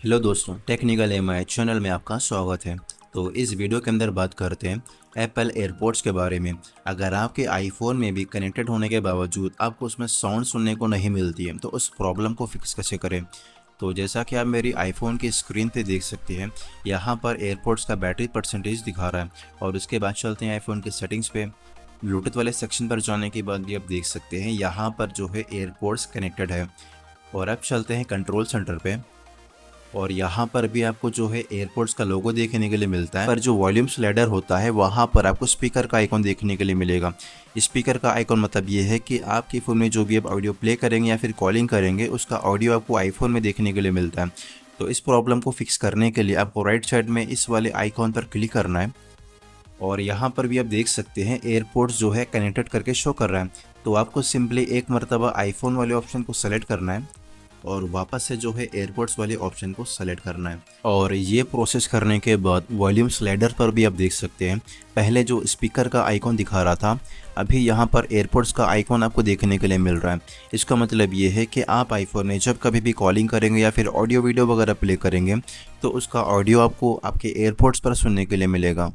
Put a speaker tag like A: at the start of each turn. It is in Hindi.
A: हेलो दोस्तों, टेक्निकल एमआई चैनल में आपका स्वागत है। तो इस वीडियो के अंदर बात करते हैं एप्पल एयरपोर्ट्स के बारे में। अगर आपके आईफोन में भी कनेक्टेड होने के बावजूद आपको उसमें साउंड सुनने को नहीं मिलती है तो उस प्रॉब्लम को फिक्स कैसे करें। तो जैसा कि आप मेरी आईफोन की स्क्रीन पे देख सकते हैं, यहाँ पर एयरपोर्ट्स का बैटरी परसेंटेज दिखा रहा है। और उसके बाद चलते हैं आईफोन की सेटिंग्स पे। ब्लूटूथ वाले सेक्शन पर जाने के बाद भी आप देख सकते हैं यहाँ पर जो है एयरपोर्ट्स कनेक्टेड है। और अब चलते हैं कंट्रोल सेंटर पे। और यहाँ पर भी आपको जो है एयरपोर्ट्स का लोगो देखने के लिए मिलता है, पर जो वॉल्यूम स्लाइडर होता है वहाँ पर आपको स्पीकर का आइकॉन देखने के लिए मिलेगा। स्पीकर का आइकॉन मतलब ये है कि आपके फ़ोन में जो भी आप ऑडियो प्ले करेंगे या फिर कॉलिंग करेंगे उसका ऑडियो आपको आईफोन में देखने के लिए मिलता है। तो इस प्रॉब्लम को फिक्स करने के लिए आपको राइट साइड में इस वाले आइकॉन पर क्लिक करना है। और यहाँ पर भी आप देख सकते हैं एयरपोर्ट्स जो है कनेक्टेड करके शो कर रहा है। तो आपको सिंपली एक मरतबा आईफोन वाले ऑप्शन को सेलेक्ट करना है और वापस से जो है एयरपोर्ट्स वाले ऑप्शन को सेलेक्ट करना है। और ये प्रोसेस करने के बाद वॉल्यूम स्लाइडर पर भी आप देख सकते हैं पहले जो स्पीकर का आइकॉन दिखा रहा था, अभी यहाँ पर एयरपोर्ट्स का आइकॉन आपको देखने के लिए मिल रहा है। इसका मतलब ये है कि आप आईफोन में जब कभी भी कॉलिंग करेंगे या फिर ऑडियो वीडियो वगैरह प्ले करेंगे तो उसका ऑडियो आपको आपके एयरपोर्ट्स पर सुनने के लिए मिलेगा।